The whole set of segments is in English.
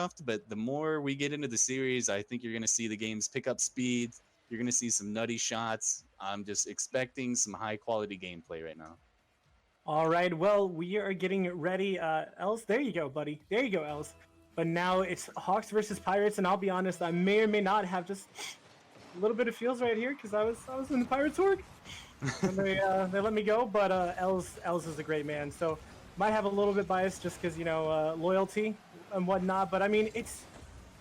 soft, but the more we get into the series, I think you're going to see the games pick up speed. You're going to see some nutty shots. I'm just expecting some high-quality gameplay right now. All right, well, we are getting ready. Els, there you go, buddy. There you go, Els. But now it's Hawks versus Pirates, and I'll be honest, I may or may not have just a little bit of feels right here because I was in the Pirates org, and they let me go. But Els is a great man, so might have a little bit biased just because loyalty and whatnot. But I mean,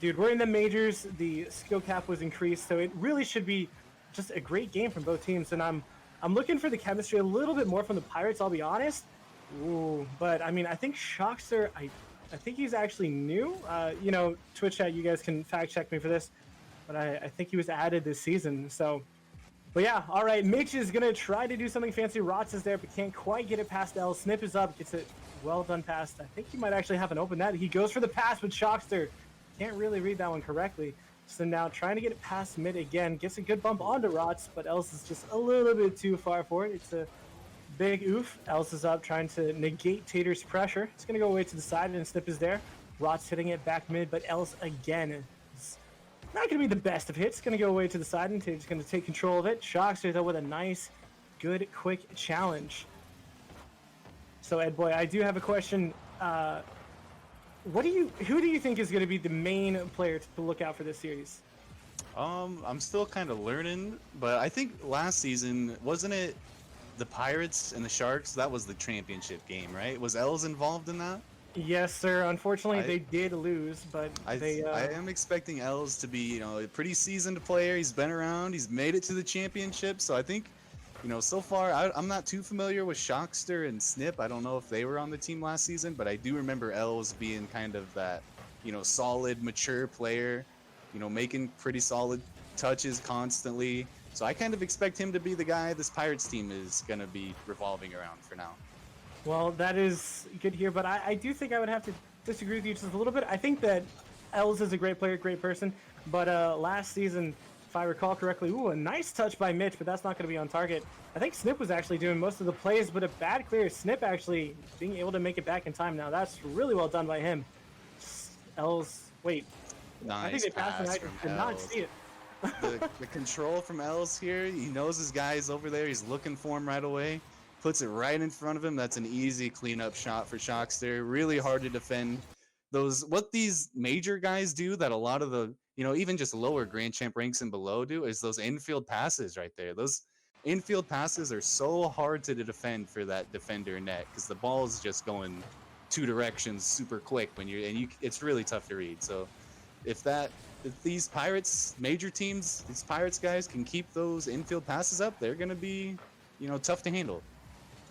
dude, we're in the majors. The skill cap was increased, so it really should be just a great game from both teams. And I'm looking for the chemistry a little bit more from the Pirates, I'll be honest. Ooh, but I mean, I think Shockster, I think he's actually new. Twitch chat, you guys can fact check me for this, but I think he was added this season. So, but yeah, all right. Mitch is gonna try to do something fancy. Rots is there, but can't quite get it past L. Snip is up, gets it well done past. I think he might actually have an open net. He goes for the pass with Shockster. Can't really read that one correctly. So now trying to get it past mid again, gets a good bump onto Rots, but Else is just a little bit too far for it. It's a big oof. Else is up, trying to negate Tater's pressure. It's gonna go away to the side, and Snip is there. Rots hitting it back mid, but Else again is not gonna be the best of hits. Gonna go away to the side, and Tater's gonna take control of it. Shockster though with a nice, good, quick challenge. So Ed Boy, I do have a question. Who do you think is going to be the main player to look out for this series? I'm still kind of learning, but I think last season, wasn't it the Pirates and the Sharks? That was the championship game, right? Was Els involved in that? Yes, sir. Unfortunately, they did lose, but I am expecting Els to be, a pretty seasoned player. He's been around. He's made it to the championship, so I think, so far, I'm not too familiar with Shockster and Snip. I don't know if they were on the team last season, but I do remember Els being kind of that, solid, mature player, making pretty solid touches constantly. So I kind of expect him to be the guy this Pirates team is going to be revolving around for now. Well, that is good here, but I do think I would have to disagree with you just a little bit. I think that Els is a great player, great person, but last season, if I recall correctly, a nice touch by Mitch, but that's not going to be on target. I think Snip was actually doing most of the plays, but a bad clear. Snip actually being able to make it back in time. Now that's really well done by him. Wait. Nice. I think they passed and I did not see it. the control from Els here. He knows his guy's over there. He's looking for him right away. Puts it right in front of him. That's an easy cleanup shot for Shockster. Really hard to defend. What these major guys do that a lot of the even just lower Grand Champ ranks and below do is those infield passes right there. Those infield passes are so hard to defend for that defender net because the ball is just going two directions super quick it's really tough to read. So if these Pirates major teams, these Pirates guys can keep those infield passes up, they're going to be, tough to handle.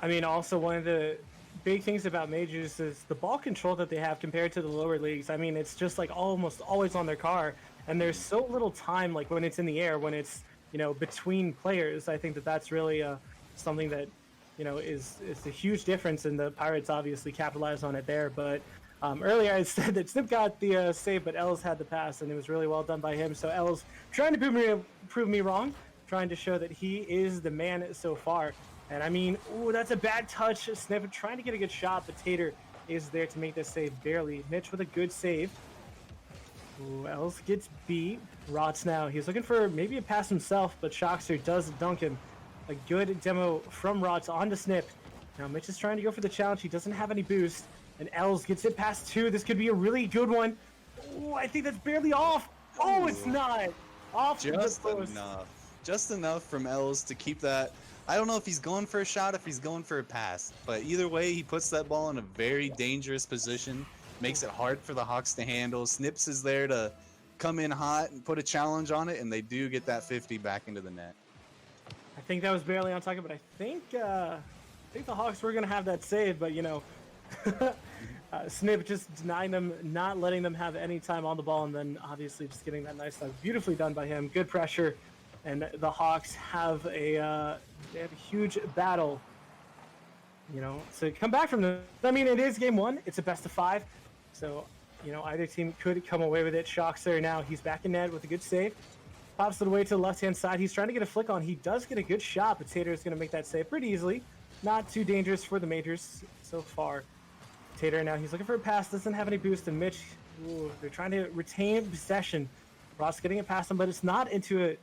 I mean, also one of the big things about majors is the ball control that they have compared to the lower leagues. I mean, it's just like almost always on their car, and there's so little time, like when it's in the air, when it's between players. I think that's really something that is a huge difference, and the Pirates obviously capitalized on it there. But earlier I said that Snip got the save, but Els had the pass, and it was really well done by him. So Els trying to prove me wrong, trying to show that he is the man so far. And I mean, that's a bad touch. Snip trying to get a good shot, but Tater is there to make this save barely. Mitch with a good save. Els gets beat. Rots now. He's looking for maybe a pass himself, but Shockster does dunk him. A good demo from Rots onto Snip. Now Mitch is trying to go for the challenge. He doesn't have any boost. And Els gets it past 2. This could be a really good one. I think that's barely off. Oh, it's not. Off just enough. Just enough from Els to keep that. I don't know if he's going for a shot, if he's going for a pass, but either way, he puts that ball in a very dangerous position, makes it hard for the Hawks to handle. Snips is there to come in hot and put a challenge on it, and they do get that 50 back into the net. I think that was barely on target, but I think the Hawks were going to have that save, but Snip just denying them, not letting them have any time on the ball, and then obviously just getting that nice stuff. Beautifully done by him. Good pressure. And the Hawks have a huge battle, to come back from the. I mean, it is game 1. It's a best of 5, so either team could come away with it. Shockster now, he's back in net with a good save. Pops it away to the left-hand side. He's trying to get a flick on. He does get a good shot, but Tater is going to make that save pretty easily. Not too dangerous for the majors so far. Tater now, he's looking for a pass. Doesn't have any boost, and Mitch Ooh, they're trying to retain possession. Ross getting it past them, but it's not into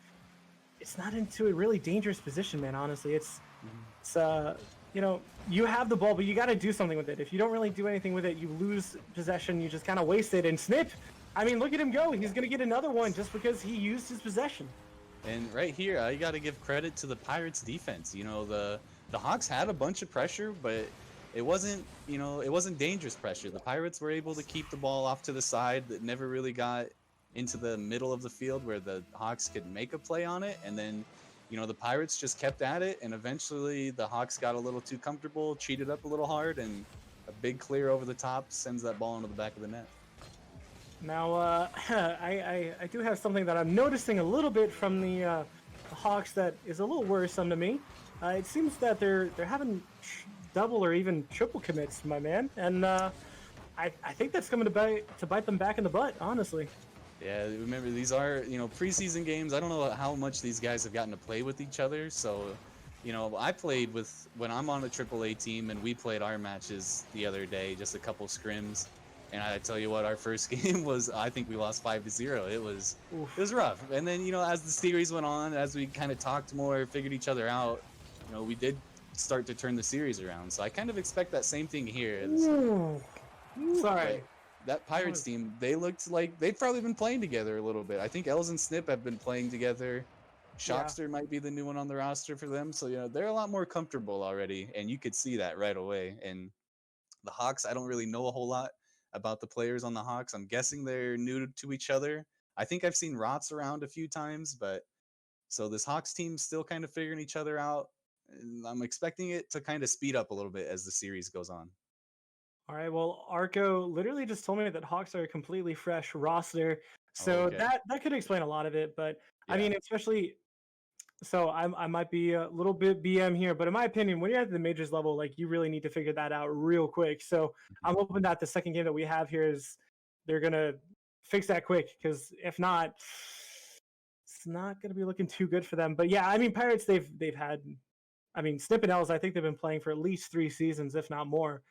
a really dangerous position, man. Honestly, it's you know, you have the ball, but you got to do something with it. If you don't really do anything with it, you lose possession. You just kind of waste it. And Snip, I mean, look at him go. He's gonna get another one just because he used his possession. And right here, I got to give credit to the Pirates defense. You know, the Hawks had a bunch of pressure, but it wasn't, you know, it wasn't dangerous pressure. The Pirates were able to keep the ball off to the side that never really got into the middle of the field where the Hawks could make a play on it. And then, you know, the Pirates just kept at it, and eventually the Hawks got a little too comfortable, cheated up a little hard, and a big clear over the top sends that ball into the back of the net. Now, I do have something that I'm noticing a little bit from the Hawks that is a little worrisome to me. It seems that they're having double or even triple commits, my man, and I think that's coming to bite them back in the butt, honestly. Yeah, remember, these are, you know, preseason games. I don't know how much these guys have gotten to play with each other. So, you know, I played with, when I'm on a AAA team, and we played our matches the other day, just a couple scrims. And I tell you what, our first game was, I think we lost 5-0. It was rough. And then, you know, as the series went on, as we kind of talked more, figured each other out, you know, we did start to turn the series around. So I kind of expect that same thing here. Sorry. That Pirates team, they looked like they've probably been playing together a little bit. I think Els and Snip have been playing together. Shockster might be the new one on the roster for them. So, you know, they're a lot more comfortable already, and you could see that right away. And the Hawks, I don't really know a whole lot about the players on the Hawks. I'm guessing they're new to each other. I think I've seen Rots around a few times, but so this Hawks team's still kind of figuring each other out. And I'm expecting it to kind of speed up a little bit as the series goes on. All right, well, Arco literally just told me that Hawks are a completely fresh roster, so Okay. that could explain a lot of it. But I Yeah. mean, especially, so I might be a little bit BM here, but in my opinion, when you're at the majors level, like, you really need to figure that out real quick. So I'm hoping that the second game that we have here is they're gonna fix that quick, because if not, it's not gonna be looking too good for them. But yeah, I mean, Pirates, they've had, I mean, Snip and Els, I think they've been playing for at least 3 seasons, if not more.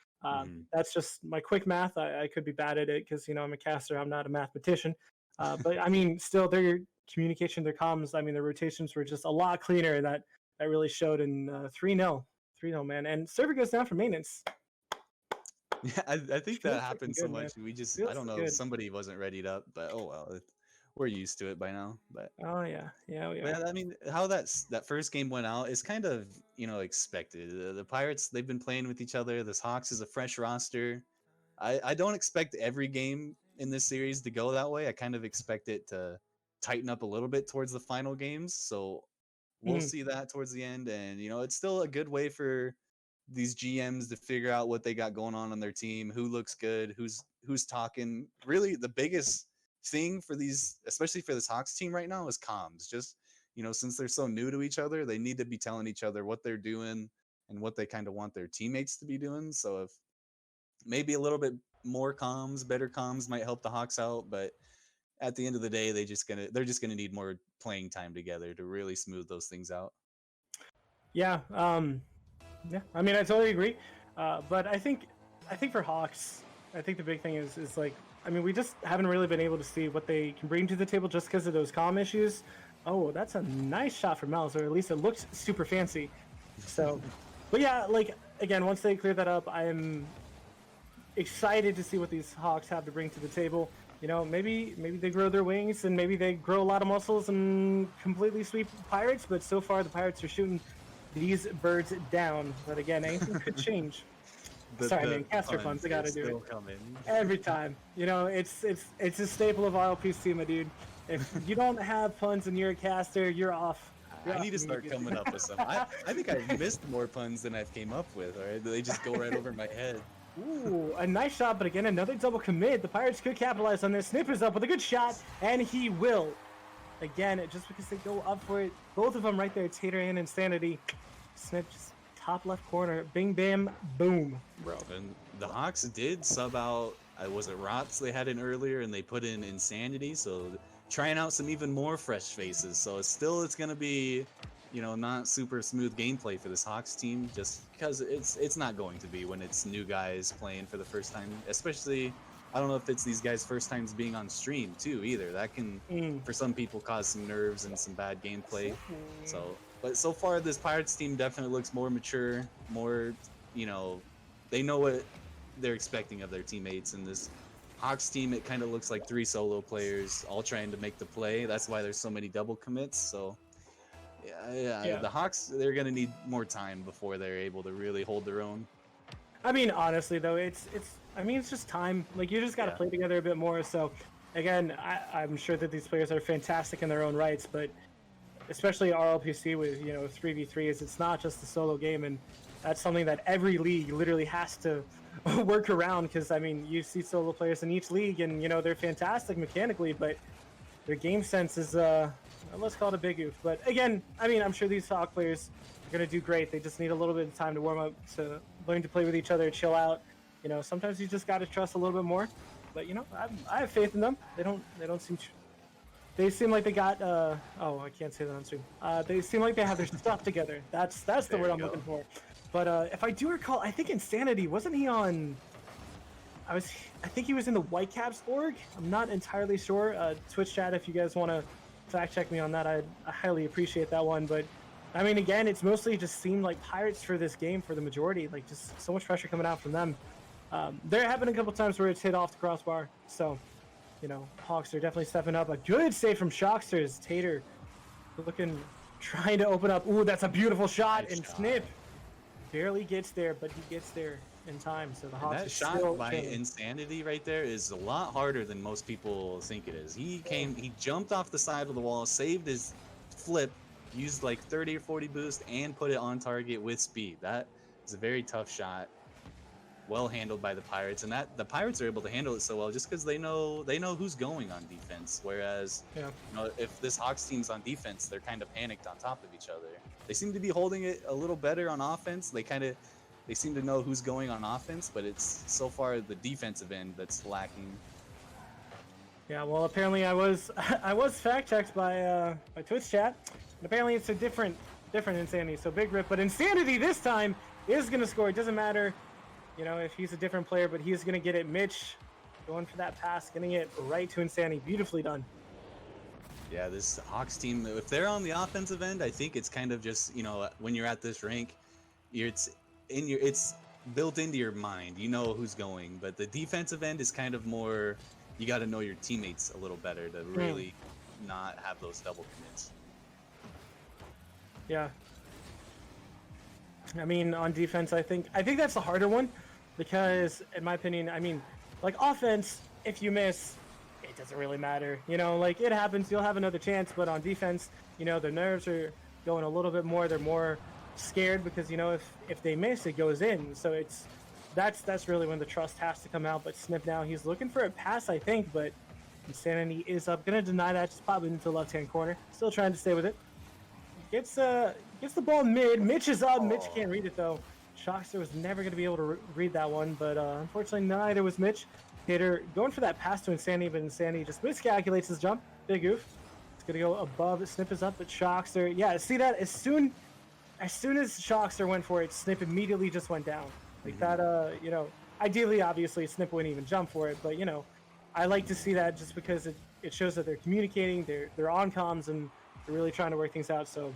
That's just my quick math. I could be bad at it because, you know, I'm a caster. I'm not a mathematician. But I mean, still, their communication, their comms, I mean, their rotations were just a lot cleaner. And that really showed in 3-0. 3-0, man. And server goes down for maintenance. Yeah, I think that happened so much. Man. We just, Feels I don't know, good. somebody wasn't readied up, but oh well, we're used to it by now. But Oh yeah, yeah, we yeah, are. I mean, how that first game went out is kind of, you know, expected. The Pirates, they've been playing with each other. This Hawks is a fresh roster. I don't expect every game in this series to go that way. I kind of expect it to tighten up a little bit towards the final games. So we'll see that towards the end. And, you know, it's still a good way for these GMs to figure out what they got going on their team, who looks good, who's talking. Really, the biggest thing for these, especially for this Hawks team right now, is comms. Just, you know, since they're so new to each other, they need to be telling each other what they're doing and what they kind of want their teammates to be doing. So if maybe a little bit more comms, better comms might help the Hawks out, but at the end of the day, they're just gonna need more playing time together to really smooth those things out. Yeah, yeah. I mean, I totally agree. But I think for Hawks, I think the big thing is like, I mean, we just haven't really been able to see what they can bring to the table just because of those comm issues. Oh, that's a nice shot from Miles, or at least it looks super fancy. So, but yeah, like, again, once they clear that up, I'm excited to see what these Hawks have to bring to the table. You know, maybe they grow their wings and maybe they grow a lot of muscles and completely sweep Pirates. But so far, the Pirates are shooting these birds down. But again, anything could change. Sorry, man, caster puns. I gotta do it every time. You know, it's a staple of RLPC, my dude. If you don't have puns and you're a caster, you're off. I need to start coming up with some. I think I've missed more puns than I've came up with. All right, they just go right over my head. Ooh, a nice shot, but again, another double commit. The Pirates could capitalize on this. Snipper's up with a good shot, and he will. Again, just because they go up for it. Both of them right there, Tater and Insanity. Snip just top left corner. Bing, bam, boom, bro. And the Hawks did sub out, was it Rots they had in earlier, and they put in Insanity, so trying out some even more fresh faces. So it's going to be, you know, not super smooth gameplay for this Hawks team, just because it's not going to be when it's new guys playing for the first time, especially I don't know if it's these guys' first times being on stream too either. That can, for some people, cause some nerves and some bad gameplay. So, but so far this Pirates team definitely looks more mature, more, you know, they know what they're expecting of their teammates. And this Hawks team, it kind of looks like 3 solo players all trying to make the play. That's why there's so many double commits. So yeah. The Hawks, they're gonna need more time before they're able to really hold their own. I mean, honestly though, it's just time. Like, you just got to play together a bit more. So again, I'm sure that these players are fantastic in their own rights, but especially RLPC with 3v3s, it's not just a solo game, and that's something that every league literally has to work around. Because I mean, you see solo players in each league, and they're fantastic mechanically, but their game sense is let's call it a big oof. But again, I mean, I'm sure these Hawk players are gonna do great. They just need a little bit of time to warm up, to learn to play with each other, chill out. Sometimes you just got to trust a little bit more. But I have faith in them. They seem like they got oh, I can't say that on stream. They seem like they have their stuff together. That's the word I'm looking for. But if I do recall, I think Insanity, wasn't he on? I think he was in the Whitecaps org. I'm not entirely sure. Twitch chat, if you guys want to fact check me on that, I highly appreciate that one. But I mean, again, it's mostly just seemed like Pirates for this game for the majority. Like, just so much pressure coming out from them. There have been a couple times where it's hit off the crossbar. So, Hawks are definitely stepping up. A good save from Shocksters. Tater trying to open up. Ooh, that's a beautiful shot. Nice and shot. Snip barely gets there, but he gets there in time. So the Hawks. That shot by Insanity right there is a lot harder than most people think it is. He jumped off the side of the wall, saved his flip, used like 30 or 40 boost, and put it on target with speed. That is a very tough shot. Well handled by the Pirates, and that the Pirates are able to handle it so well just because they know who's going on defense. Whereas, if this Hawks team's on defense, they're kind of panicked on top of each other. They seem to be holding it a little better on offense. They seem to know who's going on offense, but it's so far the defensive end that's lacking. Yeah, well, apparently I was fact checked by Twitch chat, and apparently it's a different Insanity. So big rip, but Insanity this time is gonna score. It doesn't matter. If he's a different player, but he's going to get it. Mitch going for that pass, getting it right to Insanity. Beautifully done. Yeah, this Hawks team, if they're on the offensive end, I think it's kind of just, when you're at this rank, it's built into your mind. You know who's going. But the defensive end is kind of more, you got to know your teammates a little better to really not have those double commits. Yeah. I mean, on defense, I think that's the harder one, because in my opinion, I mean, like, offense, if you miss, it doesn't really matter. Like, it happens, you'll have another chance. But on defense, their nerves are going a little bit more. They're more scared because, if they miss, it goes in. So that's really when the trust has to come out. But Snip now, he's looking for a pass, I think, but Insanity is up. Gonna deny that, just pop it into the left-hand corner. Still trying to stay with it. Gets the ball mid. Mitch is up. Mitch can't read it, though. Shockster was never going to be able to read that one, but unfortunately neither was Mitch. Tater going for that pass to Insanity, but Insanity just miscalculates his jump. Big oof. It's going to go above. Snip is up, but Shockster. Yeah, see that? As soon as Shockster went for it, Snip immediately just went down. Like that, ideally, obviously, Snip wouldn't even jump for it, but, I like to see that just because it shows that they're communicating, they're on comms, and they're really trying to work things out. So,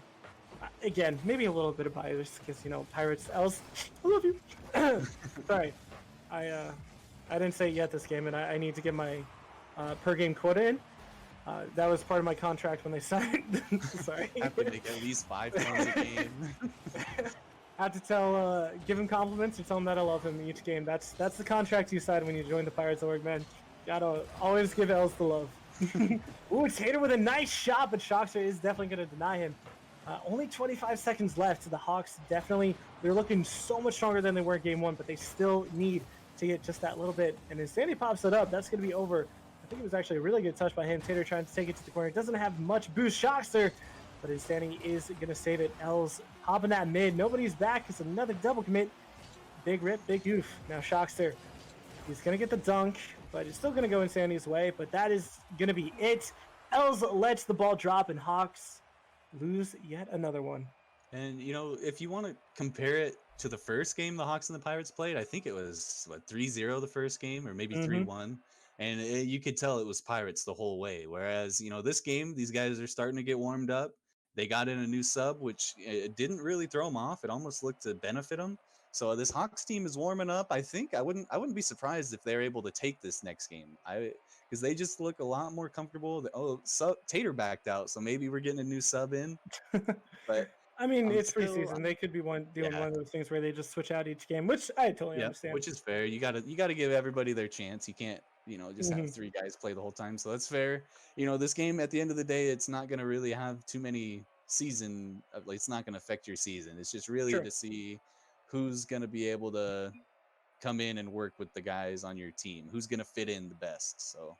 again, maybe a little bit of bias because, Pirates, Els, I love you. Sorry. I didn't say it yet this game, and I need to get my per game quota in. That was part of my contract when they signed. Sorry. I have to make at least 5 points a game. I have to give him compliments or tell him that I love him each game. That's the contract you sign when you join the Pirates org, man. Gotta always give Els the love. Ooh, Tater with a nice shot, but Shockster is definitely going to deny him. Only 25 seconds left. The Hawks they're looking so much stronger than they were in game one, but they still need to get just that little bit. And as Sandy pops it up, that's going to be over. I think it was actually a really good touch by him. Tater trying to take it to the corner. Doesn't have much boost. Shockster, but Insanity is going to save it. Els popping that mid. Nobody's back. It's another double commit. Big rip, big goof. Now Shockster, he's going to get the dunk, but it's still going to go Insanity's way. But that is going to be it. Els lets the ball drop, and Hawks lose yet another one. And, if you want to compare it to the first game the Hawks and the Pirates played. I think it was what 3-0 the first game, or maybe Mm-hmm. 3-1, and you could tell it was Pirates the whole way. Whereas this game, these guys are starting to get warmed up. They got in a new sub, which it didn't really throw them off. It almost looked to benefit them. So this Hawks team is warming up. I think I wouldn't be surprised if they're able to take this next game. Because they just look a lot more comfortable. Tater backed out, so maybe we're getting a new sub in. But I mean, I'm it's still, preseason. They could be doing yeah, one of those things where they just switch out each game, which I totally yeah, understand. which is fair. You gotta give everybody their chance. You can't just Hmm. have three guys play the whole time. So that's fair. This game at the end of the day, it's not gonna really have too many season. It's not gonna affect your season. It's just really Sure. to see who's gonna be able to come in and work with the guys on your team. Who's gonna fit in the best. So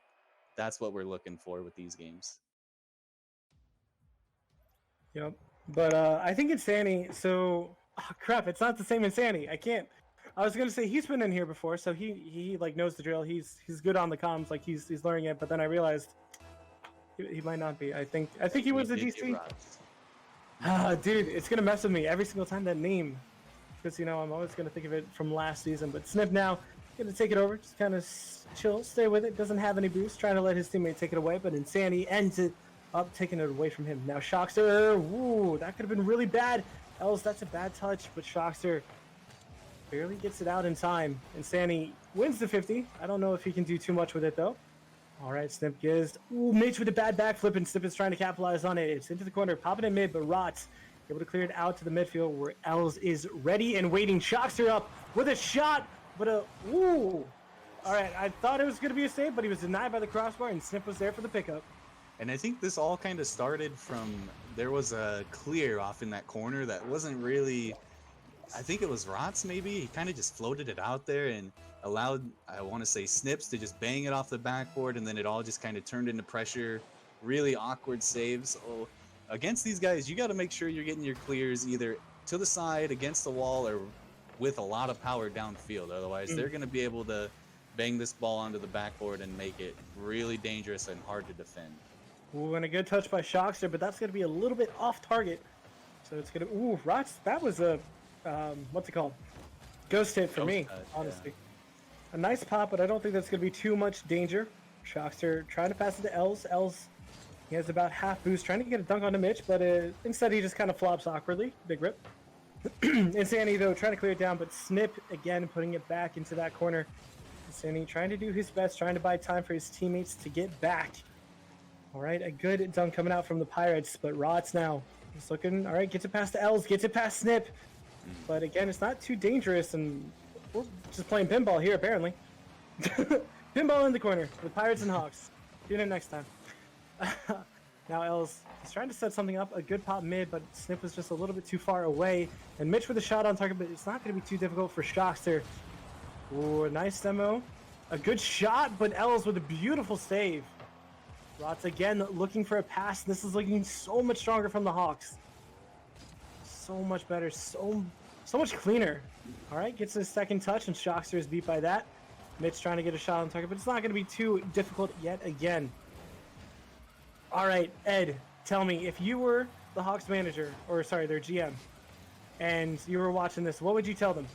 that's what we're looking for with these games. Yep. But I think Insanity. So crap, it's not the same Insanity. I can't. I was gonna say he's been in here before, so he like knows the drill. He's good on the comms, like he's learning it. But then I realized he might not be. I think he We was the did get DC. robbed. Dude, it's gonna mess with me every single time that name, because I'm always gonna think of it from last season. But Snip now gonna take it over, just kind of chill, stay with it. Doesn't have any boost, trying to let his teammate take it away, but Insanity ends it up, taking it away from him. Now Shockster, woo, that could have been really bad. Else, that's a bad touch, but Shockster barely gets it out in time. Insanity wins the 50. I don't know if he can do too much with it though. All right, Snip gives. Ooh, Mitch with a bad backflip, and Snip is trying to capitalize on it. It's into the corner, popping it mid, but Rots able to clear it out to the midfield where Els is ready and waiting. Shockster up with a shot, but ooh. All right, I thought it was going to be a save, but he was denied by the crossbar, and Snip was there for the pickup. And I think this all kind of started from there was a clear off in that corner that wasn't really. I think it was Rots maybe. He kind of just floated it out there and allowed, I want to say, Snips to just bang it off the backboard, and then it all just kind of turned into pressure. Really awkward saves. So against these guys, you got to make sure you're getting your clears either to the side, against the wall, or with a lot of power downfield. Otherwise, they're going to be able to bang this ball onto the backboard and make it really dangerous and hard to defend. Ooh, and a good touch by Shockster, but that's going to be a little bit off target. So it's going to... Ooh, Rots, that was a... what's it called? Ghost hit for me, honestly. Yeah. A nice pop, but I don't think that's going to be too much danger. Shockster trying to pass it to Els. Els, he has about half boost, trying to get a dunk onto Mitch, but instead he just kind of flops awkwardly. Big rip. Insanity, though, trying to clear it down, but Snip, again, putting it back into that corner. Insanity trying to do his best, trying to buy time for his teammates to get back. All right, a good dunk coming out from the Pirates, but Rots now, he's looking, all right, gets it past the Els, gets it past Snip. But again, it's not too dangerous, and we're just playing pinball here, apparently. Pinball in the corner with Pirates and Hawks. Tune in next time. Now Els is trying to set something up, a good pop mid, but Snip was just a little bit too far away. And Mitch with a shot on target, but it's not going to be too difficult for Shockster. Ooh, a nice demo. A good shot, but Els with a beautiful save. Rots again looking for a pass. This is looking so much stronger from the Hawks. So much better, so much cleaner. All right, gets his second touch, and Shockster is beat by that. Mitch trying to get a shot on target, but it's not going to be too difficult yet again. All right, Ed, tell me, if you were the Hawks manager, or sorry, their GM, and you were watching this, what would you tell them?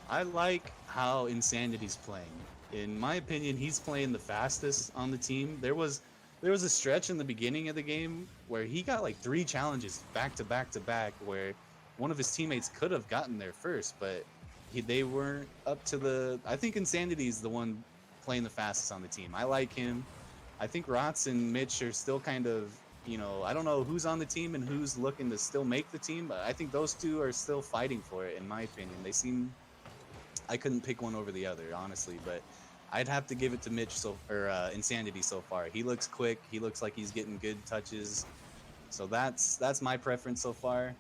I like how Insanity's playing. In my opinion, he's playing the fastest on the team. There was a stretch in the beginning of the game where he got like 3 challenges back to back to back where one of his teammates could have gotten there first, but they weren't up to the... I think Insanity's the one playing the fastest on the team. I like him. I think Rots and Mitch are still kind of, I don't know who's on the team and who's looking to still make the team, but I think those two are still fighting for it, in my opinion. They seem... I couldn't pick one over the other, honestly, but I'd have to give it to Mitch Insanity so far. He looks quick. He looks like he's getting good touches. So that's my preference so far.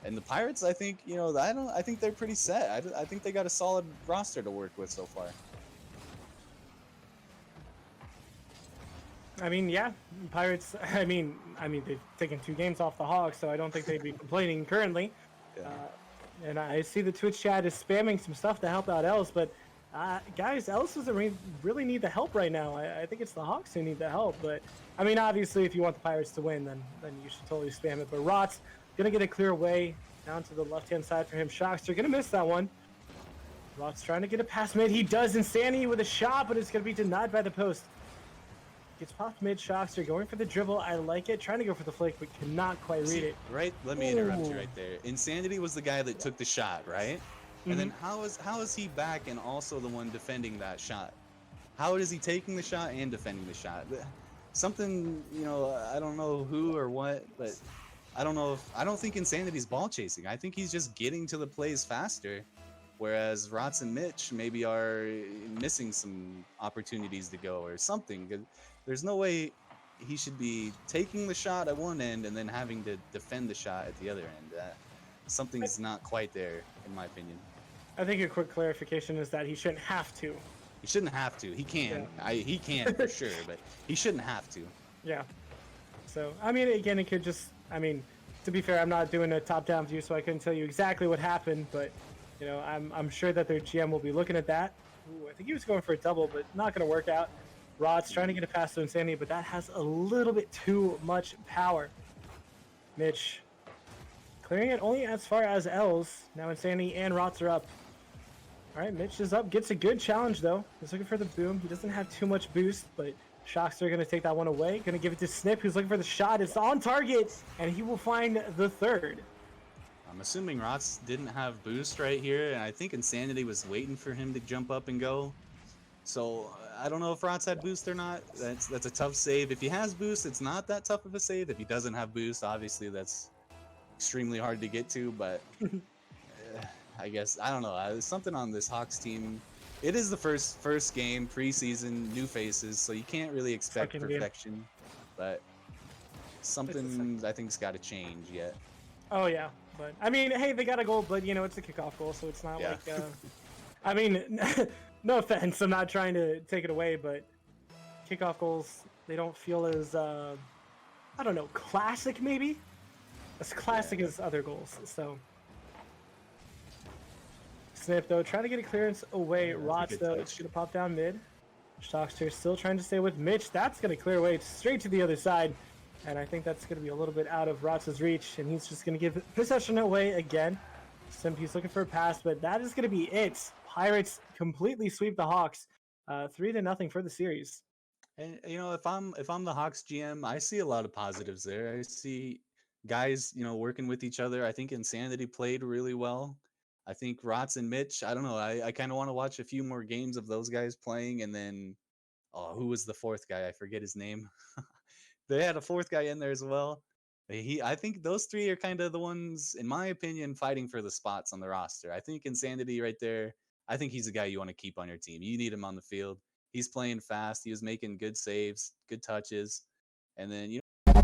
And the Pirates, I think, I think they're pretty set. I think they got a solid roster to work with so far. I mean, yeah, Pirates. I mean, they've taken 2 games off the Hawks, so I don't think they'd be complaining currently. Yeah. And I see the Twitch chat is spamming some stuff to help out Els, but guys, Els doesn't really need the help right now. I think it's the Hawks who need the help. But I mean, obviously, if you want the Pirates to win, then you should totally spam it. But Rots gonna get a clear away down to the left-hand side for him. Shockster gonna miss that one. Rock's trying to get a pass mid. He does. Insanity with a shot, but it's gonna be denied by the post. Gets popped mid. Shockster going for the dribble. I like it. Trying to go for the flick, but cannot quite read it. Right? Let me interrupt you right there. Insanity was the guy that took the shot, right? And then how is he back and also the one defending that shot? How is he taking the shot and defending the shot? Something, you know, I don't know who or what, but I don't think Insanity's ball chasing. I think he's just getting to the plays faster, whereas Rots and Mitch maybe are missing some opportunities to go or something. There's no way he should be taking the shot at one end and then having to defend the shot at the other end. Something's not quite there, in my opinion. I think a quick clarification is that he shouldn't have to. He shouldn't have to. He can. Yeah. He can for sure, but he shouldn't have to. Yeah. So, I mean, again, it could just, I mean, to be fair, I'm not doing a top-down view, so I couldn't tell you exactly what happened, but, you know, I'm sure that their GM will be looking at that. Ooh, I think he was going for a double, but not going to work out. Rod's trying to get a pass to Insanity, but that has a little bit too much power. Mitch clearing it only as far as L's. Now Insanity and Rots are up. All right, Mitch is up. Gets a good challenge, though. He's looking for the boom. He doesn't have too much boost, but Shockster going to take that one away. Going to give it to Snip, who's looking for the shot. It's on target, and he will find the third. I'm assuming Rots didn't have boost right here, and I think Insanity was waiting for him to jump up and go. So I don't know if Rots had boost or not. That's a tough save. If he has boost, it's not that tough of a save. If he doesn't have boost, obviously that's extremely hard to get to, but I guess, I don't know. There's something on this Hawks team. It is the first game, preseason, new faces, so you can't really expect perfection. But something I think's got to change yet. Oh yeah, but I mean, hey, they got a goal, but you know it's a kickoff goal, so it's not like. I mean, no offense, I'm not trying to take it away, but kickoff goals, they don't feel as I don't know, classic maybe, as classic as other goals. So. Snip though, trying to get a clearance away. Rots though, it's gonna pop down mid. Shockster still trying to stay with Mitch. That's gonna clear away straight to the other side, and I think that's gonna be a little bit out of Rots' reach, and he's just gonna give possession away again. He's looking for a pass, but that is gonna be it. Pirates completely sweep the Hawks, 3-0 for the series. And you know, if I'm the Hawks GM, I see a lot of positives there. I see guys, you know, working with each other. I think Insanity played really well. I think Rots and Mitch, I don't know. I kind of want to watch a few more games of those guys playing. And then, who was the fourth guy? I forget his name. They had a fourth guy in there as well. I think those three are kind of the ones, in my opinion, fighting for the spots on the roster. I think Insanity right there, I think he's the guy you want to keep on your team. You need him on the field. He's playing fast. He was making good saves, good touches. And then, you know,